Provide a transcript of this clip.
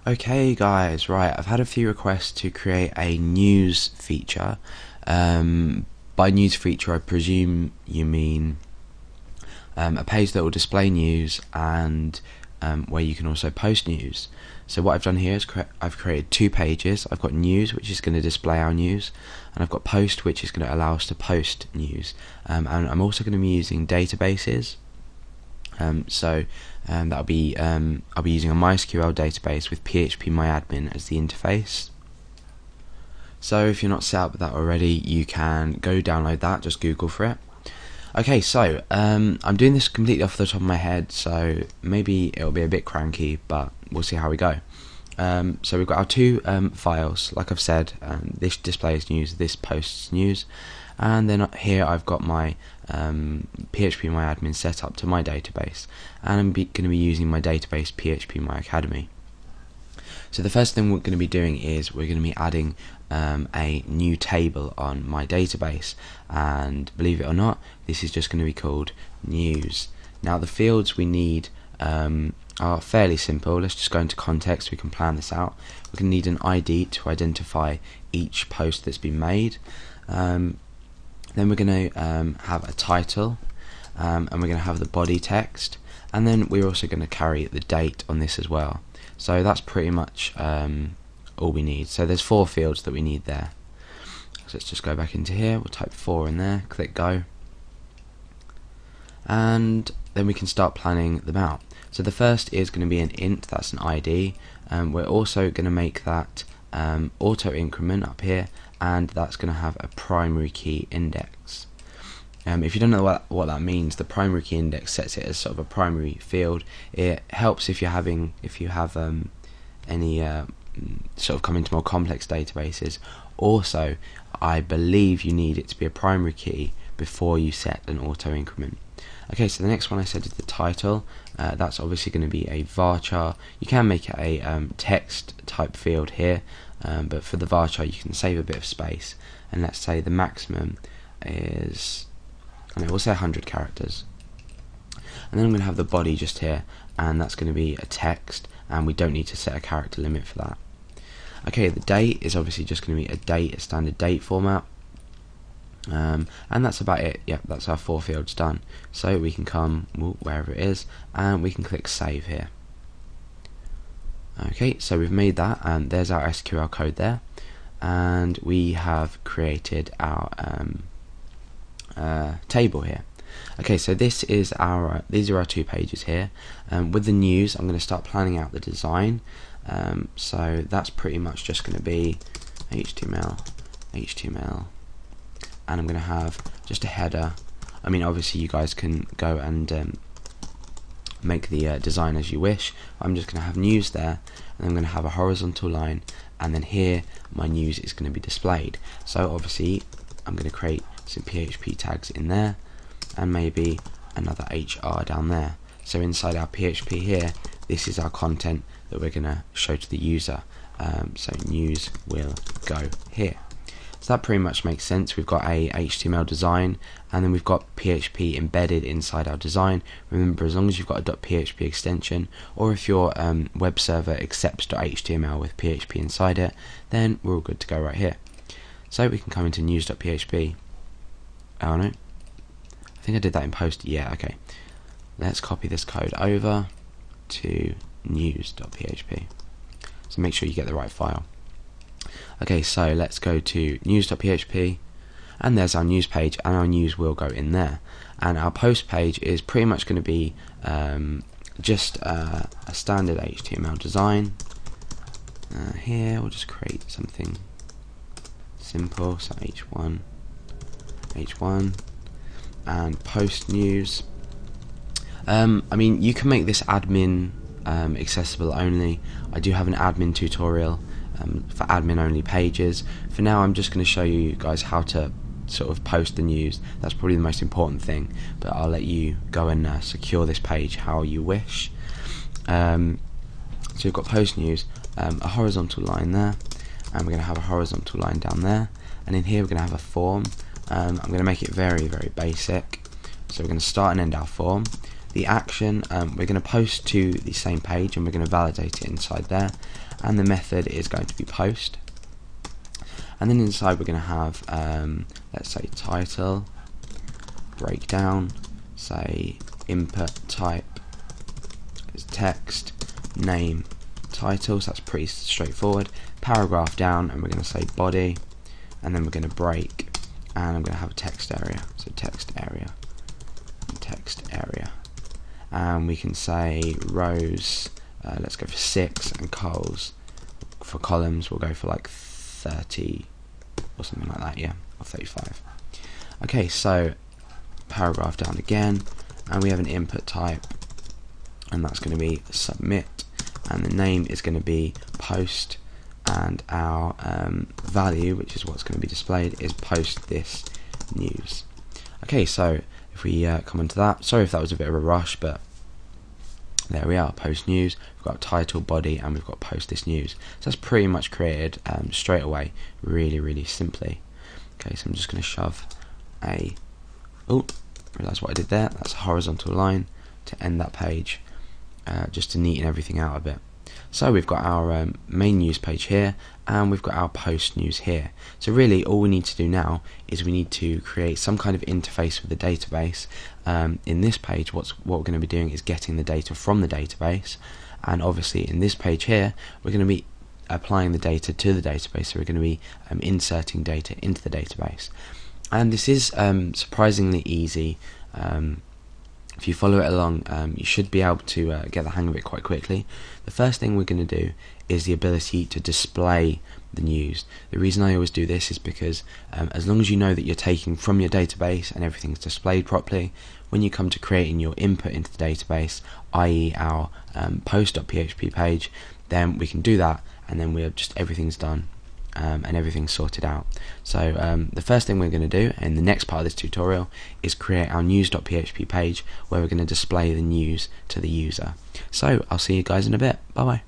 Okay guys, right, I've had a few requests to create a news feature. By news feature I presume you mean a page that will display news and where you can also post news. So what I've done here is I've created two pages. I've got news, which is going to display our news, and I've got post, which is going to allow us to post news. And I'm also going to be using databases. I'll be using a MySQL database with PHP MyAdmin as the interface. So if you're not set up with that already, you can go download that. Just Google for it. Okay, so I'm doing this completely off the top of my head, so maybe it'll be a bit cranky, but we'll see how we go. So we've got our two files, like I've said. This displays news, this posts news, and then here I've got my PHP MyAdmin set up to my database, and I'm going to be using my database PHP MyAcademy. So the first thing we're going to be doing is we're going to be adding a new table on my database, and believe it or not, this is just going to be called news. Now the fields we need are fairly simple. Let's just go into context. We can plan this out. We're going to need an ID to identify each post that's been made. Then we're going to have a title, and we're going to have the body text, and then we're also going to carry the date on this as well. So that's pretty much all we need. So there's 4 fields that we need there. So let's just go back into here. We'll type 4 in there, click go, and then we can start planning them out. So the first is going to be an int, that's an ID. We're also going to make that auto increment up here, and that's going to have a primary key index. If you don't know what that means, the primary key index sets it as sort of a primary field. It helps if you have any sort of come into more complex databases. Also, I believe you need it to be a primary key before you set an auto increment. Okay, so the next one I said is the title. That's obviously going to be a varchar. You can make it a text type field here, but for the varchar you can save a bit of space, and let's say the maximum is, we'll say 100 characters. And then I'm going to have the body just here, and that's going to be a text, and we don't need to set a character limit for that. Okay, the date is obviously just going to be a date, a standard date format. And that's about it. Yep, that's our 4 fields done. So we can come wherever it is, and we can click save here. Okay, so we've made that, and there's our SQL code there, and we have created our table here. Okay, so this is our these are our 2 pages here. With the news, I'm going to start planning out the design. So that's pretty much just going to be HTML, and I'm going to have just a header. I mean, obviously you guys can go and make the design as you wish. I'm just going to have news there, and I'm going to have a horizontal line, and then here my news is going to be displayed. So obviously I'm going to create some PHP tags in there, and maybe another HR down there. So inside our PHP here, this is our content that we're going to show to the user. So news will go here. So that pretty much makes sense. We've got a HTML design, and then we've got PHP embedded inside our design. Remember, as long as you've got a .php extension, or if your web server accepts .html with PHP inside it, then we're all good to go right here. So we can come into news.php. Oh no, I think I did that in post. Yeah, okay. Let's copy this code over to news.php. So make sure you get the right file. Okay, so let's go to news.php, and there's our news page, and our news will go in there. And our post page is pretty much going to be just a standard HTML design. Here we'll just create something simple, so h1, and post news. I mean, you can make this admin accessible only. I do have an admin tutorial for admin only pages. For now I'm just going to show you guys how to sort of post the news. That's probably the most important thing, but I'll let you go and secure this page how you wish. So you've got post news, a horizontal line there, and we're going to have a horizontal line down there, and in here we're going to have a form. I'm going to make it very, very basic. So we're going to start and end our form. the action, we're going to post to the same page, and we're going to validate it inside there, and the method is going to be post. And then inside we're going to have, let's say title, breakdown, say input type is text, name, title, so that's pretty straightforward. Paragraph down, and we're going to say body, and then we're going to break, and I'm going to have a text area, so text area, and text area, and we can say rows, let's go for 6, and for columns we'll go for like 30 or something like that, yeah, or 35. Okay, so paragraph down again, and we have an input type, and that's going to be submit, and the name is going to be post, and our value, which is what's going to be displayed, is post this news. Okay, so if we come into that, sorry if that was a bit of a rush, but there we are, post news. We've got title, body, and we've got post this news. So that's pretty much created straight away, really simply. Okay, so I'm just going to shove a, realise what I did there, that's a horizontal line to end that page, just to neaten everything out a bit. So we've got our main news page here, and we've got our post news here. So really all we need to do now is we need to create some kind of interface with the database. In this page, what we're going to be doing is getting the data from the database, and obviously in this page here we're going to be applying the data to the database, so we're going to be inserting data into the database. And this is surprisingly easy. If you follow it along, you should be able to get the hang of it quite quickly. The first thing we're going to do is the ability to display the news. The reason I always do this is because as long as you know that you're taking from your database and everything's displayed properly, when you come to creating your input into the database, i.e. our post.php page, then we can do that, and then everything's done. And everything's sorted out. So the first thing we're going to do in the next part of this tutorial is create our news.php page, where we're going to display the news to the user. So I'll see you guys in a bit. Bye bye.